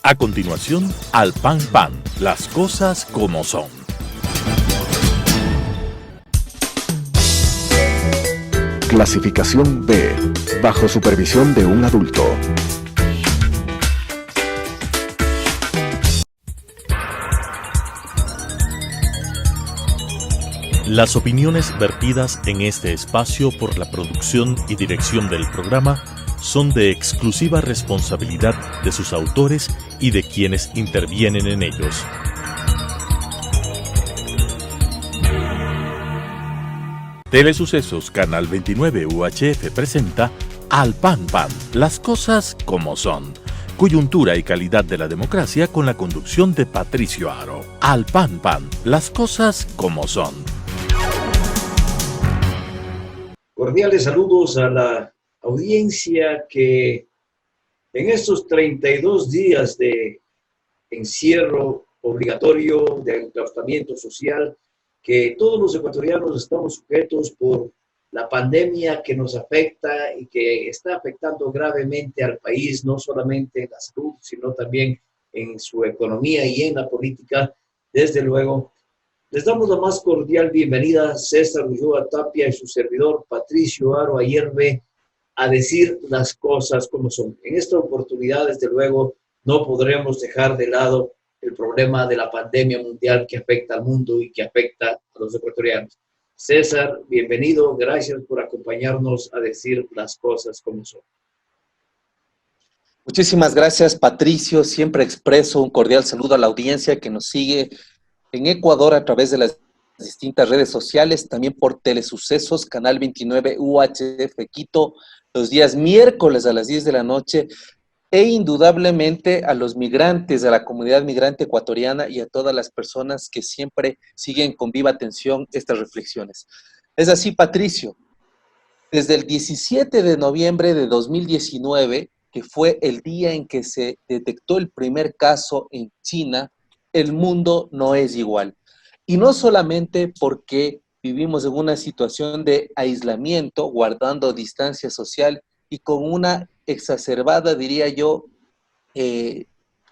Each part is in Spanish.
A continuación, Al Pan Pan, las cosas como son. Clasificación B, bajo supervisión de un adulto. Las opiniones vertidas en este espacio por la producción y dirección del programa son de exclusiva responsabilidad de sus autores y de quienes intervienen en ellos. Telesucesos Canal 29 UHF presenta Al Pan Pan, las cosas como son. Coyuntura y calidad de la democracia con la conducción de Patricio Aro. Al Pan Pan, las cosas como son. Cordiales saludos a la audiencia que en estos 32 días de encierro obligatorio, de enclaustramiento social, que todos los ecuatorianos estamos sujetos por la pandemia que nos afecta y que está afectando gravemente al país, no solamente en la salud, sino también en su economía y en la política, desde luego. Les damos la más cordial bienvenida a César Ulloa Tapia y su servidor Patricio Aro Ayerbe a decir las cosas como son. En esta oportunidad, desde luego, no podremos dejar de lado el problema de la pandemia mundial que afecta al mundo y que afecta a los ecuatorianos. César, bienvenido, gracias por acompañarnos a decir las cosas como son. Muchísimas gracias, Patricio. Siempre expreso un cordial saludo a la audiencia que nos sigue en Ecuador a través de las distintas redes sociales, también por Telesucesos, Canal 29 UHF Quito, los días miércoles a las 10 de la noche, e indudablemente a los migrantes, a la comunidad migrante ecuatoriana y a todas las personas que siempre siguen con viva atención estas reflexiones. Es así, Patricio, desde el 17 de noviembre de 2019, que fue el día en que se detectó el primer caso en China, el mundo no es igual. Y no solamente porque vivimos en una situación de aislamiento, guardando distancia social y con una exacerbada, diría yo,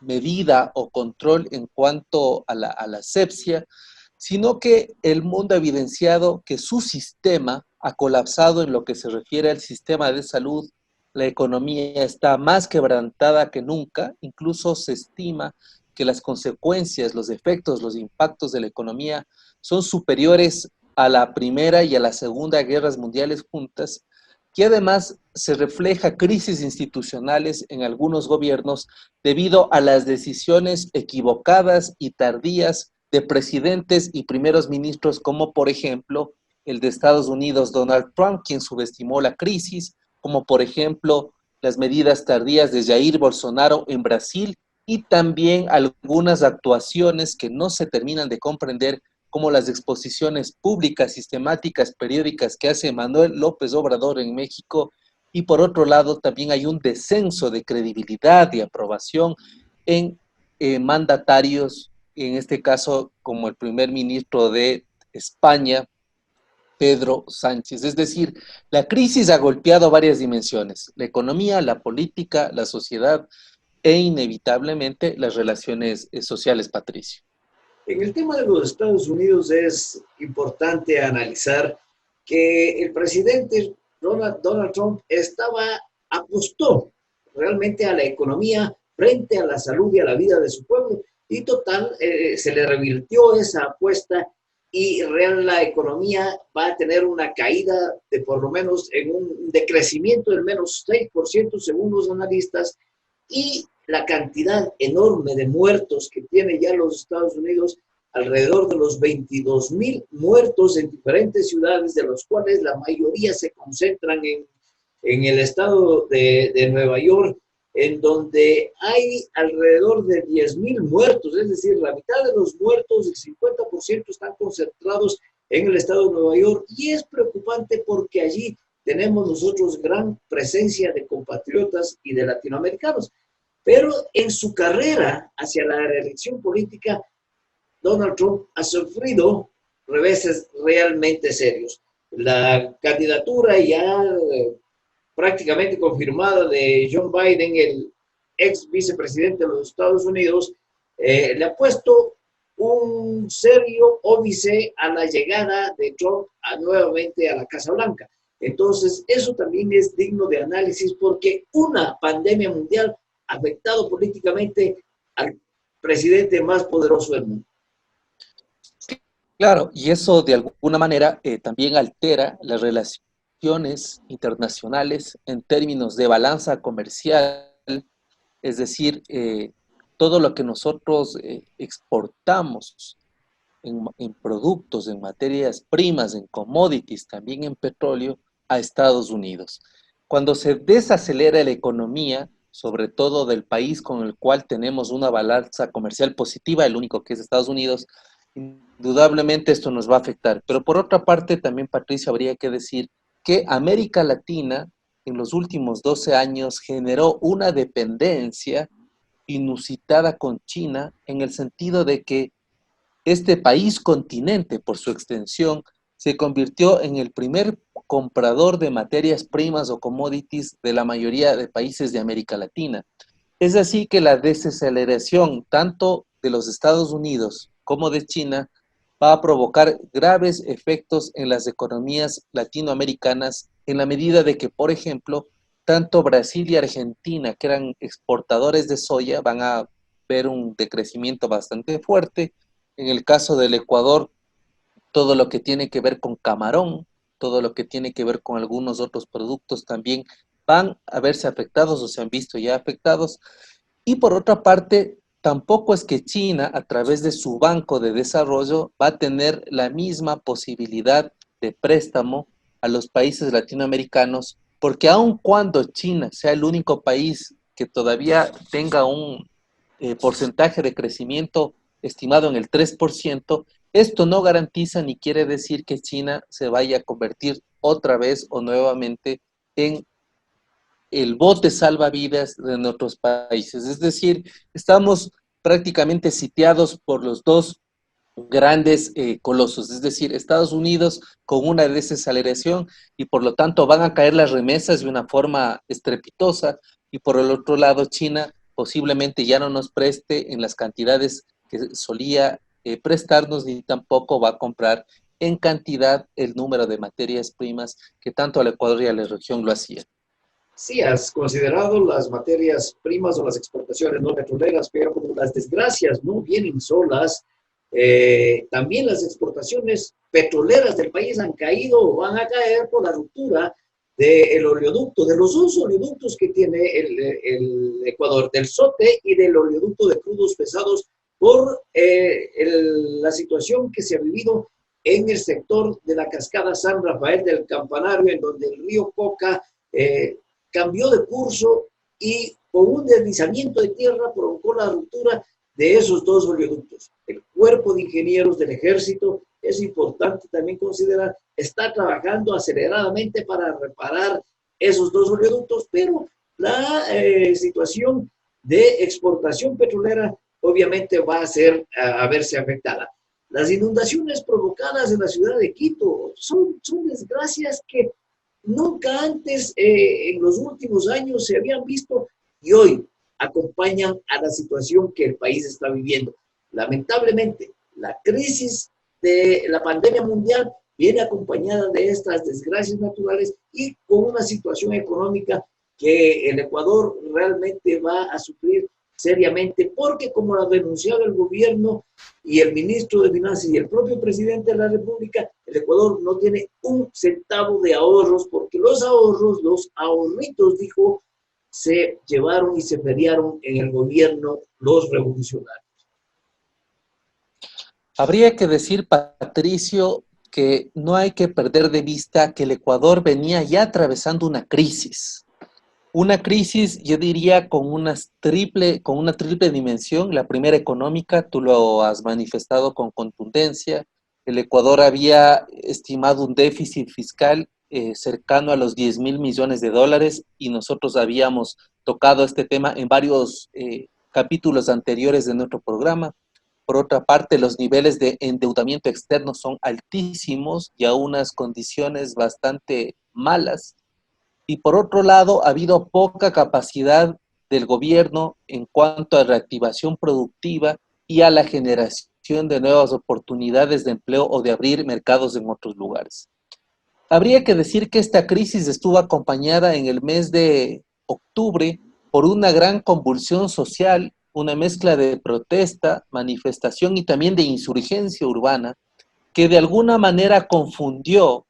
medida o control en cuanto a la asepsia, sino que el mundo ha evidenciado que su sistema ha colapsado en lo que se refiere al sistema de salud. La economía está más quebrantada que nunca, incluso se estima que las consecuencias, los efectos, los impactos de la economía son superiores a la Primera y a la Segunda Guerras Mundiales juntas, que además se refleja crisis institucionales en algunos gobiernos debido a las decisiones equivocadas y tardías de presidentes y primeros ministros, como por ejemplo el de Estados Unidos, Donald Trump, quien subestimó la crisis, como por ejemplo las medidas tardías de Jair Bolsonaro en Brasil, y también algunas actuaciones que no se terminan de comprender, como las exposiciones públicas, sistemáticas, periódicas que hace Manuel López Obrador en México. Y por otro lado, también hay un descenso de credibilidad y aprobación en mandatarios, en este caso como el primer ministro de España, Pedro Sánchez. Es decir, la crisis ha golpeado varias dimensiones: la economía, la política, la sociedad e inevitablemente las relaciones sociales, Patricio. En el tema de los Estados Unidos es importante analizar que el presidente Donald Trump apostó realmente a la economía frente a la salud y a la vida de su pueblo, y total, se le revirtió esa apuesta y la economía va a tener una caída de por lo menos en un decrecimiento del menos 6% según los analistas, y la cantidad enorme de muertos que tiene ya los Estados Unidos, alrededor de los 22,000 muertos en diferentes ciudades, de los cuales la mayoría se concentran en el estado de Nueva York, en donde hay alrededor de 10,000 muertos, es decir, la mitad de los muertos, el 50% están concentrados en el estado de Nueva York, y es preocupante porque allí tenemos nosotros gran presencia de compatriotas y de latinoamericanos. Pero en su carrera hacia la reelección política, Donald Trump ha sufrido reveses realmente serios. La candidatura ya prácticamente confirmada de Joe Biden, el ex vicepresidente de los Estados Unidos, le ha puesto un serio óbice a la llegada de Trump nuevamente a la Casa Blanca. Entonces, eso también es digno de análisis porque una pandemia mundial ha afectado políticamente al presidente más poderoso del mundo. Claro, y eso de alguna manera también altera las relaciones internacionales en términos de balanza comercial, es decir, todo lo que nosotros exportamos en productos, en materias primas, en commodities, también en petróleo, a Estados Unidos. Cuando se desacelera la economía, sobre todo del país con el cual tenemos una balanza comercial positiva, el único que es Estados Unidos, indudablemente esto nos va a afectar. Pero por otra parte, también, Patricio, habría que decir que América Latina en los últimos 12 años generó una dependencia inusitada con China en el sentido de que este país continente, por su extensión, se convirtió en el primer comprador de materias primas o commodities de la mayoría de países de América Latina. Es así que la desaceleración tanto de los Estados Unidos como de China va a provocar graves efectos en las economías latinoamericanas en la medida de que, por ejemplo, tanto Brasil y Argentina, que eran exportadores de soya, van a ver un decrecimiento bastante fuerte. En el caso del Ecuador, todo lo que tiene que ver con camarón, todo lo que tiene que ver con algunos otros productos también van a verse afectados o se han visto ya afectados. Y por otra parte, tampoco es que China, a través de su Banco de Desarrollo, va a tener la misma posibilidad de préstamo a los países latinoamericanos, porque aun cuando China sea el único país que todavía tenga un porcentaje de crecimiento estimado en el 3%, esto no garantiza ni quiere decir que China se vaya a convertir otra vez o nuevamente en el bote salvavidas de nuestros países. Es decir, estamos prácticamente sitiados por los dos grandes colosos, es decir, Estados Unidos con una desaceleración y por lo tanto van a caer las remesas de una forma estrepitosa y por el otro lado China posiblemente ya no nos preste en las cantidades que solía prestarnos ni tampoco va a comprar en cantidad el número de materias primas que tanto al Ecuador y a la región lo hacía. Sí, has considerado las materias primas o las exportaciones no petroleras, pero como las desgracias no vienen solas, también las exportaciones petroleras del país han caído o van a caer por la ruptura del oleoducto, de los dos oleoductos que tiene el Ecuador, del SOTE y del oleoducto de crudos pesados, por la situación que se ha vivido en el sector de la cascada San Rafael del Campanario, en donde el río Coca cambió de curso y con un deslizamiento de tierra provocó la ruptura de esos dos oleoductos. El cuerpo de ingenieros del ejército, es importante también considerar, está trabajando aceleradamente para reparar esos dos oleoductos, pero la situación de exportación petrolera obviamente va a verse afectada. Las inundaciones provocadas en la ciudad de Quito son desgracias que nunca antes en los últimos años se habían visto y hoy acompañan a la situación que el país está viviendo. Lamentablemente, la crisis de la pandemia mundial viene acompañada de estas desgracias naturales y con una situación económica que el Ecuador realmente va a sufrir seriamente, porque como ha denunciado el gobierno y el ministro de Finanzas y el propio presidente de la República, el Ecuador no tiene un centavo de ahorros, porque los ahorros, los ahorritos, dijo, se llevaron y se feriaron en el gobierno los revolucionarios. Habría que decir, Patricio, que no hay que perder de vista que el Ecuador venía ya atravesando una crisis. Una crisis, yo diría, con una triple dimensión. La primera económica, tú lo has manifestado con contundencia. El Ecuador había estimado un déficit fiscal cercano a los 10.000 millones de dólares y nosotros habíamos tocado este tema en varios capítulos anteriores de nuestro programa. Por otra parte, los niveles de endeudamiento externo son altísimos y a unas condiciones bastante malas. Y por otro lado, ha habido poca capacidad del gobierno en cuanto a reactivación productiva y a la generación de nuevas oportunidades de empleo o de abrir mercados en otros lugares. Habría que decir que esta crisis estuvo acompañada en el mes de octubre por una gran convulsión social, una mezcla de protesta, manifestación y también de insurgencia urbana, que de alguna manera confundió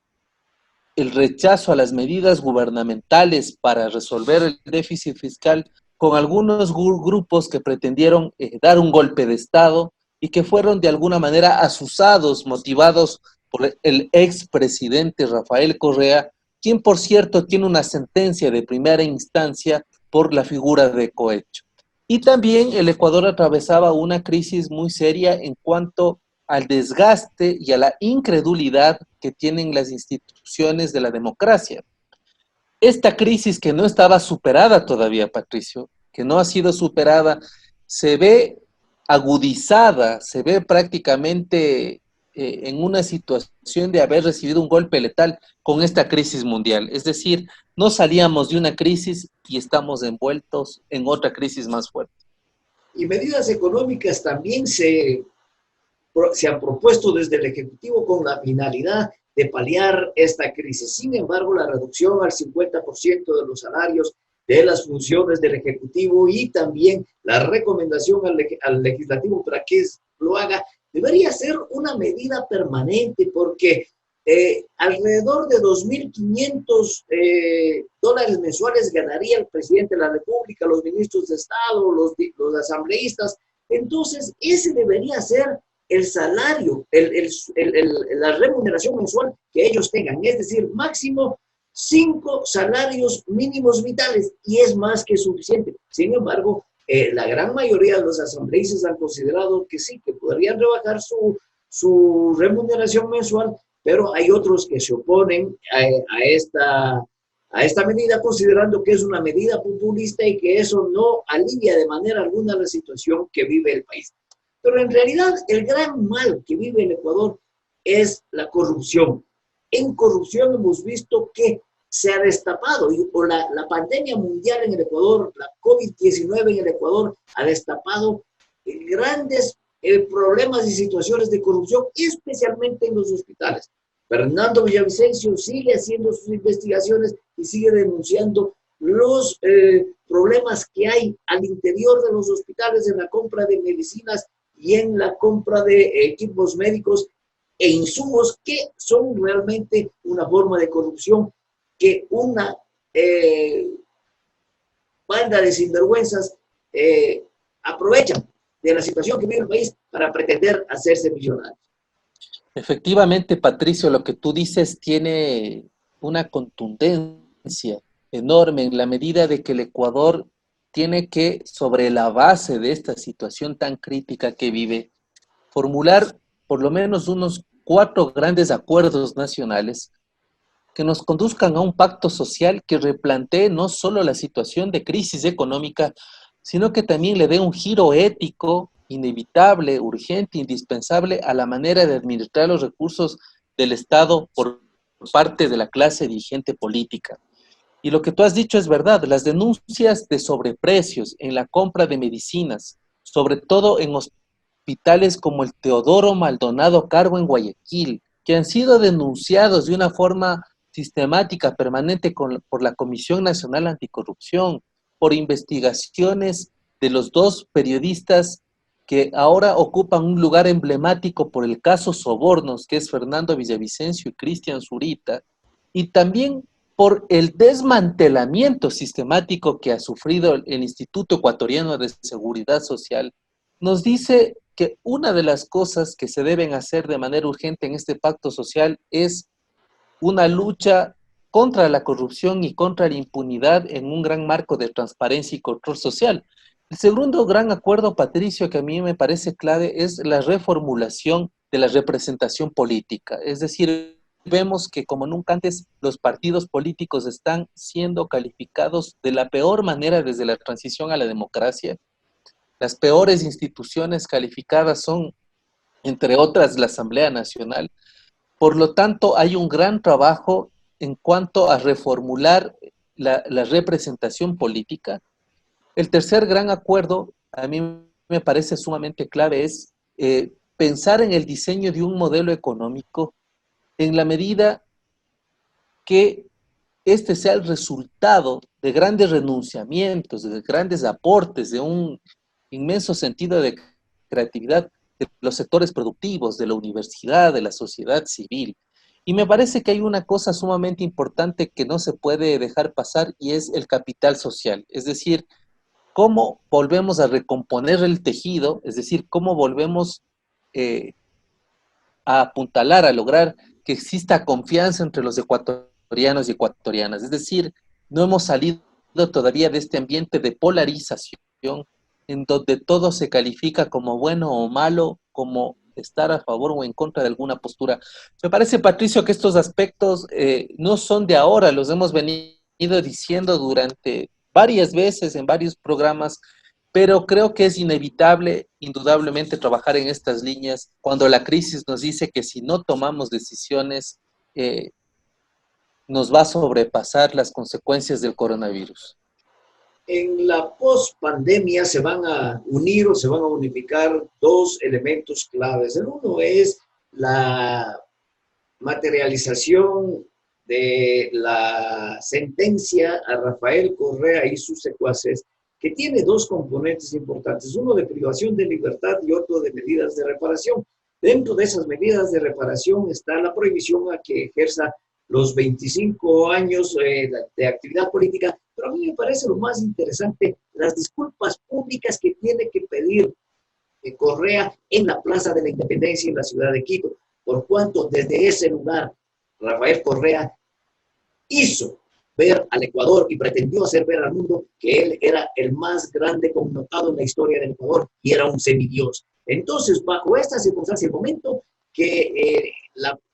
el rechazo a las medidas gubernamentales para resolver el déficit fiscal con algunos grupos que pretendieron dar un golpe de Estado y que fueron de alguna manera asusados, motivados por el expresidente Rafael Correa, quien por cierto tiene una sentencia de primera instancia por la figura de cohecho. Y también el Ecuador atravesaba una crisis muy seria en cuanto al desgaste y a la incredulidad que tienen las instituciones de la democracia. Esta crisis que no estaba superada todavía, Patricio, que no ha sido superada, se ve agudizada, se ve prácticamente en una situación de haber recibido un golpe letal con esta crisis mundial. Es decir, no salíamos de una crisis y estamos envueltos en otra crisis más fuerte. Y medidas económicas también se han propuesto desde el Ejecutivo con la finalidad de paliar esta crisis. Sin embargo, la reducción al 50% de los salarios de las funciones del Ejecutivo y también la recomendación al Legislativo para que lo haga, debería ser una medida permanente porque alrededor de $2.500 mensuales ganaría el presidente de la República, los ministros de Estado, los asambleístas. Entonces, ese debería ser el salario, la remuneración mensual que ellos tengan, es decir, máximo 5 salarios mínimos vitales, y es más que suficiente. Sin embargo, la gran mayoría de los asambleístas han considerado que sí, que podrían rebajar su remuneración mensual, pero hay otros que se oponen a esta medida, considerando que es una medida populista y que eso no alivia de manera alguna la situación que vive el país. Pero en realidad el gran mal que vive el Ecuador es la corrupción. En corrupción hemos visto que se ha destapado, o la pandemia mundial en el Ecuador, la COVID-19 en el Ecuador, ha destapado grandes problemas y situaciones de corrupción, especialmente en los hospitales. Fernando Villavicencio sigue haciendo sus investigaciones y sigue denunciando los problemas que hay al interior de los hospitales en la compra de medicinas y en la compra de equipos médicos e insumos que son realmente una forma de corrupción que una banda de sinvergüenzas aprovechan de la situación que vive el país para pretender hacerse millonarios. Efectivamente, Patricio, lo que tú dices tiene una contundencia enorme en la medida de que el Ecuador tiene que, sobre la base de esta situación tan crítica que vive, formular por lo menos unos 4 grandes acuerdos nacionales que nos conduzcan a un pacto social que replantee no solo la situación de crisis económica, sino que también le dé un giro ético inevitable, urgente, indispensable a la manera de administrar los recursos del Estado por parte de la clase dirigente política. Y lo que tú has dicho es verdad, las denuncias de sobreprecios en la compra de medicinas, sobre todo en hospitales como el Teodoro Maldonado Carbo en Guayaquil, que han sido denunciados de una forma sistemática, permanente por la Comisión Nacional Anticorrupción, por investigaciones de los 2 periodistas que ahora ocupan un lugar emblemático por el caso Sobornos, que es Fernando Villavicencio y Cristian Zurita, y también por el desmantelamiento sistemático que ha sufrido el Instituto Ecuatoriano de Seguridad Social, nos dice que una de las cosas que se deben hacer de manera urgente en este pacto social es una lucha contra la corrupción y contra la impunidad en un gran marco de transparencia y control social. El segundo gran acuerdo, Patricio, que a mí me parece clave es la reformulación de la representación política. Es decir, vemos que como nunca antes los partidos políticos están siendo calificados de la peor manera desde la transición a la democracia. Las peores instituciones calificadas son, entre otras, la Asamblea Nacional. Por lo tanto, hay un gran trabajo en cuanto a reformular la representación política. El tercer gran acuerdo, a mí me parece sumamente clave, es pensar en el diseño de un modelo económico en la medida que este sea el resultado de grandes renunciamientos, de grandes aportes, de un inmenso sentido de creatividad de los sectores productivos, de la universidad, de la sociedad civil. Y me parece que hay una cosa sumamente importante que no se puede dejar pasar y es el capital social. Es decir, cómo volvemos a recomponer el tejido, es decir, cómo volvemos eh, a apuntalar, a lograr que exista confianza entre los ecuatorianos y ecuatorianas. Es decir, no hemos salido todavía de este ambiente de polarización en donde todo se califica como bueno o malo, como estar a favor o en contra de alguna postura. Me parece, Patricio, que estos aspectos no son de ahora, los hemos venido diciendo durante varias veces en varios programas, pero creo que es inevitable, indudablemente, trabajar en estas líneas cuando la crisis nos dice que si no tomamos decisiones, nos va a sobrepasar las consecuencias del coronavirus. En la post-pandemia se van a unir o se van a unificar dos elementos claves. El uno es la materialización de la sentencia a Rafael Correa y sus secuaces, que tiene dos componentes importantes, uno de privación de libertad y otro de medidas de reparación. Dentro de esas medidas de reparación está la prohibición a que ejerza los 25 años de actividad política, pero a mí me parece lo más interesante, las disculpas públicas que tiene que pedir Correa en la Plaza de la Independencia en la ciudad de Quito, por cuanto desde ese lugar Rafael Correa hizo ver al Ecuador y pretendió hacer ver al mundo que él era el más grande connotado en la historia del Ecuador y era un semidios. Entonces, bajo esta circunstancia, el momento que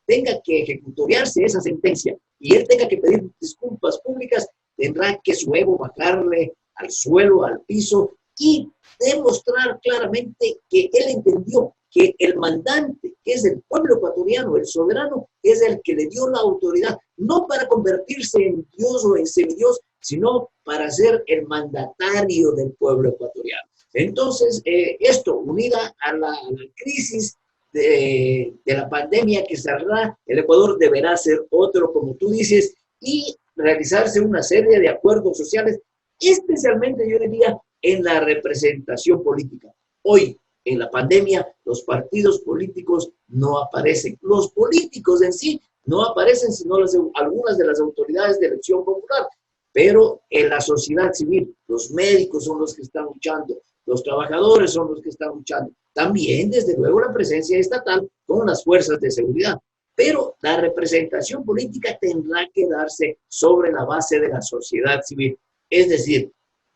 tenga que ejecutoriarse esa sentencia y él tenga que pedir disculpas públicas, tendrá que su ego bajarle al suelo, al piso y demostrar claramente que él entendió que el mandante, que es el pueblo ecuatoriano, el soberano, es el que le dio la autoridad, no para convertirse en Dios o en semidios, sino para ser el mandatario del pueblo ecuatoriano. Entonces, esto, unida a la crisis de la pandemia que saldrá, el Ecuador deberá ser otro, como tú dices, y realizarse una serie de acuerdos sociales, especialmente, yo diría, en la representación política. Hoy, en la pandemia, los partidos políticos no aparecen. Los políticos en sí no aparecen, sino algunas de las autoridades de elección popular. Pero en la sociedad civil, los médicos son los que están luchando, los trabajadores son los que están luchando. También, desde luego, la presencia estatal con las fuerzas de seguridad. Pero la representación política tendrá que darse sobre la base de la sociedad civil. Es decir,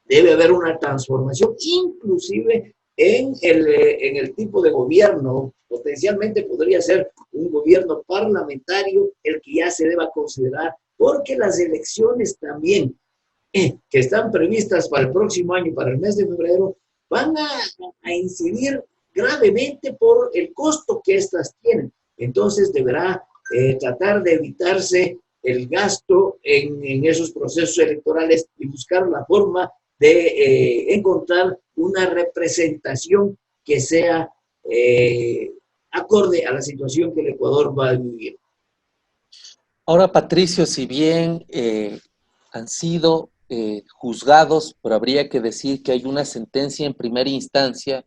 debe haber una transformación, inclusive en el tipo de gobierno. Potencialmente podría ser un gobierno parlamentario el que ya se deba considerar, porque las elecciones también, que están previstas para el próximo año, para el mes de febrero, van a incidir gravemente por el costo que estas tienen. Entonces deberá tratar de evitarse el gasto en esos procesos electorales y buscar la forma de encontrar una representación que sea acorde a la situación que el Ecuador va a vivir. Ahora, Patricio, si bien han sido juzgados, pero habría que decir que hay una sentencia en primera instancia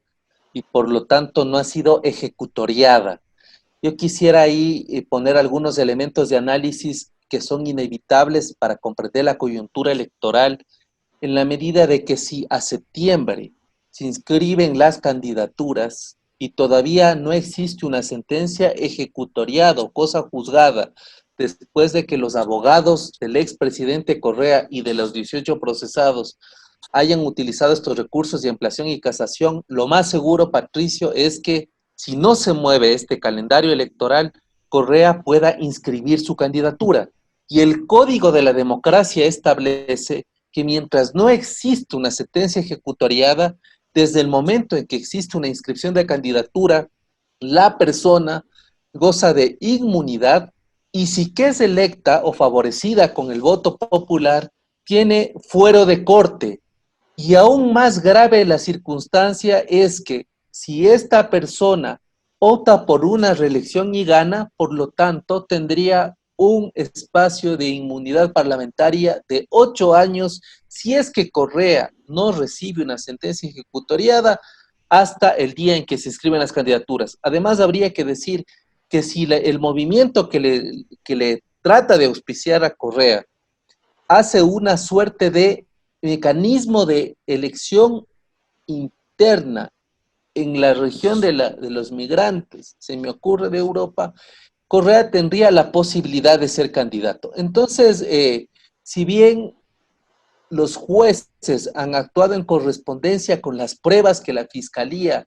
y por lo tanto no ha sido ejecutoriada. Yo quisiera ahí poner algunos elementos de análisis que son inevitables para comprender la coyuntura electoral, en la medida de que si a septiembre se inscriben las candidaturas y todavía no existe una sentencia ejecutoriada o cosa juzgada, después de que los abogados del expresidente Correa y de los 18 procesados hayan utilizado estos recursos de ampliación y casación, lo más seguro, Patricio, es que si no se mueve este calendario electoral, Correa pueda inscribir su candidatura. Y el Código de la Democracia establece que mientras no existe una sentencia ejecutoriada, desde el momento en que existe una inscripción de candidatura, la persona goza de inmunidad y si que es electa o favorecida con el voto popular, tiene fuero de corte. Y aún más grave la circunstancia es que si esta persona opta por una reelección y gana, por lo tanto tendría un espacio de inmunidad parlamentaria de 8 años si es que Correa no recibe una sentencia ejecutoriada hasta el día en que se inscriben las candidaturas. Además, habría que decir que si el movimiento que le trata de auspiciar a Correa hace una suerte de mecanismo de elección interna en la región de los migrantes, se me ocurre de Europa, Correa tendría la posibilidad de ser candidato. Entonces, si bien los jueces han actuado en correspondencia con las pruebas que la Fiscalía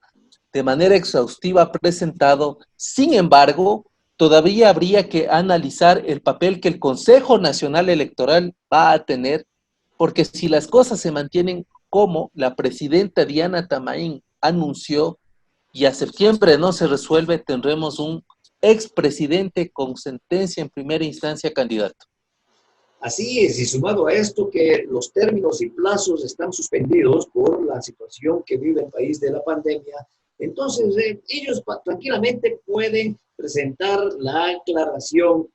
de manera exhaustiva ha presentado, sin embargo, todavía habría que analizar el papel que el Consejo Nacional Electoral va a tener, porque si las cosas se mantienen como la presidenta Diana Tamaín anunció y a septiembre no se resuelve, tendremos un expresidente con sentencia en primera instancia candidato. Así es, y sumado a esto que los términos y plazos están suspendidos por la situación que vive el país de la pandemia, entonces ellos tranquilamente pueden presentar la aclaración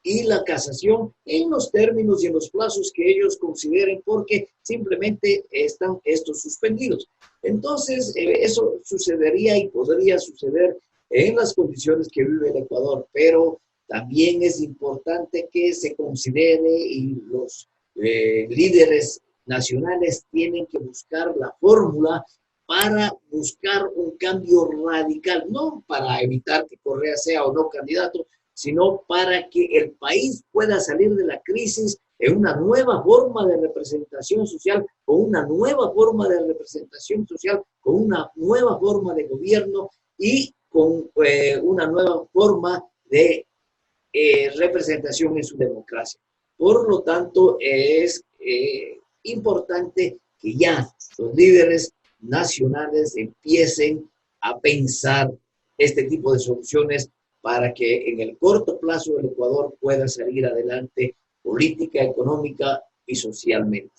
y la casación en los términos y en los plazos que ellos consideren, porque simplemente están estos suspendidos. Entonces, eso sucedería y podría suceder en las condiciones que vive el Ecuador, pero también es importante que se considere y los líderes nacionales tienen que buscar la fórmula para buscar un cambio radical, no para evitar que Correa sea o no candidato, sino para que el país pueda salir de la crisis en una nueva forma de representación social, con una nueva forma de representación social, con una nueva forma de gobierno y con una nueva forma de representación en su democracia. Por lo tanto, es importante que ya los líderes nacionales empiecen a pensar este tipo de soluciones para que en el corto plazo el Ecuador pueda salir adelante política, económica y socialmente.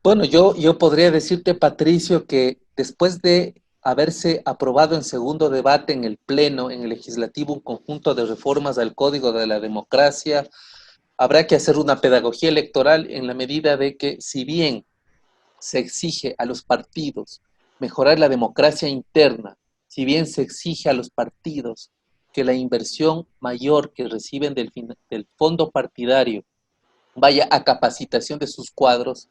Bueno, yo podría decirte, Patricio, que después de haberse aprobado en segundo debate en el Pleno, en el Legislativo, un conjunto de reformas al Código de la Democracia, habrá que hacer una pedagogía electoral en la medida de que, si bien se exige a los partidos mejorar la democracia interna, si bien se exige a los partidos que la inversión mayor que reciben del fondo partidario vaya a capacitación de sus cuadros,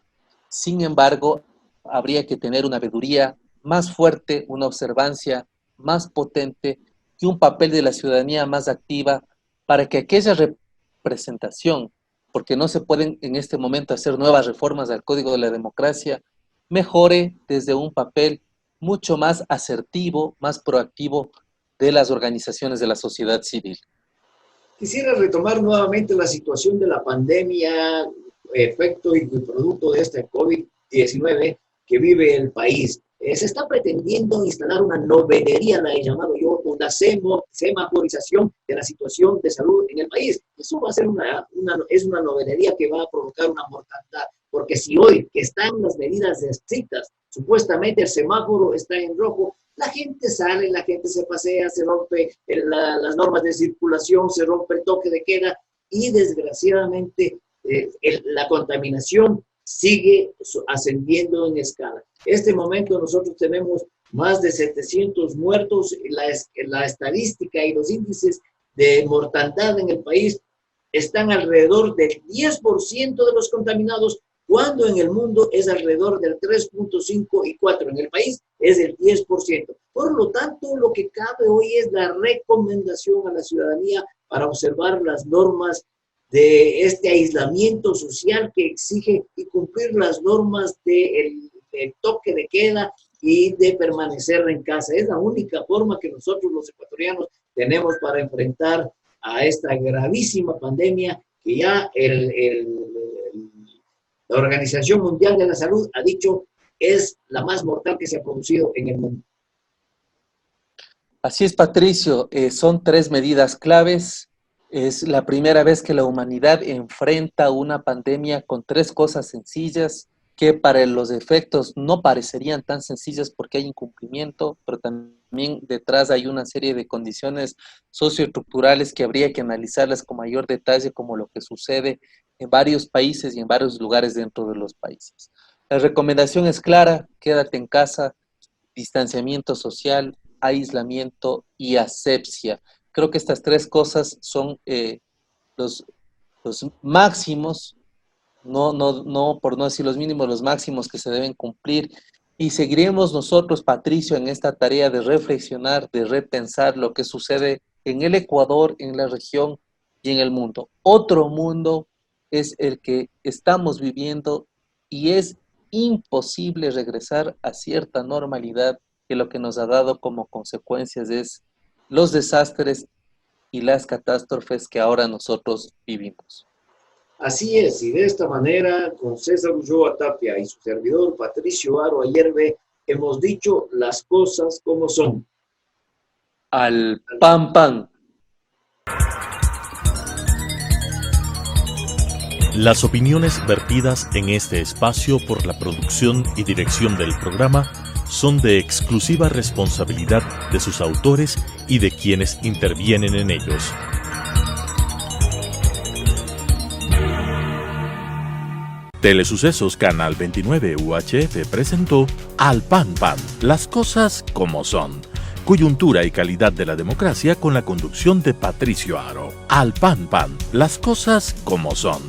sin embargo, habría que tener una veeduría más fuerte, una observancia más potente y un papel de la ciudadanía más activa para que aquella representación, porque no se pueden en este momento hacer nuevas reformas al Código de la Democracia, mejore desde un papel mucho más asertivo, más proactivo de las organizaciones de la sociedad civil. Quisiera retomar nuevamente la situación de la pandemia, efecto y producto de esta COVID-19 que vive el país. Se está pretendiendo instalar una novelería, la he llamado yo, una semaforización de la situación de salud en el país. Eso va a ser es una novelería que va a provocar una mortandad, porque si hoy que están las medidas estrictas, supuestamente el semáforo está en rojo, la gente sale, la gente se pasea, se rompe las normas de circulación, se rompe el toque de queda y desgraciadamente la contaminación sigue ascendiendo en escala. En este momento nosotros tenemos más de 700 muertos, la estadística y los índices de mortandad en el país están alrededor del 10% de los contaminados, cuando en el mundo es alrededor del 3.5 y 4. En el país es del 10%. Por lo tanto, lo que cabe hoy es la recomendación a la ciudadanía para observar las normas de este aislamiento social que exige y cumplir las normas del toque de queda y de permanecer en casa. Es la única forma que nosotros los ecuatorianos tenemos para enfrentar a esta gravísima pandemia que ya la Organización Mundial de la Salud ha dicho es la más mortal que se ha producido en el mundo. Así es, Patricio. Son 3 medidas claves. Es la primera vez que la humanidad enfrenta una pandemia con 3 cosas sencillas: que para los efectos no parecerían tan sencillas porque hay incumplimiento, pero también detrás hay una serie de condiciones socioestructurales que habría que analizarlas con mayor detalle, como lo que sucede en varios países y en varios lugares dentro de los países. La recomendación es clara: quédate en casa, distanciamiento social, aislamiento y asepsia. Creo que estas tres cosas son los máximos, no por no decir los mínimos, los máximos que se deben cumplir. Y seguiremos nosotros, Patricio, en esta tarea de reflexionar, de repensar lo que sucede en el Ecuador, en la región y en el mundo. Otro mundo es el que estamos viviendo y es imposible regresar a cierta normalidad, que lo que nos ha dado como consecuencias es los desastres y las catástrofes que ahora nosotros vivimos. Así es, y de esta manera, con César Ulloa Tapia y su servidor Patricio Aro Ayerbe, hemos dicho las cosas como son. Al pan pan. Las opiniones vertidas en este espacio por la producción y dirección del programa son de exclusiva responsabilidad de sus autores y de quienes intervienen en ellos. Telesucesos Canal 29 UHF presentó Al Pan Pan, las cosas como son. Coyuntura y calidad de la democracia con la conducción de Patricio Aro. Al Pan Pan, las cosas como son.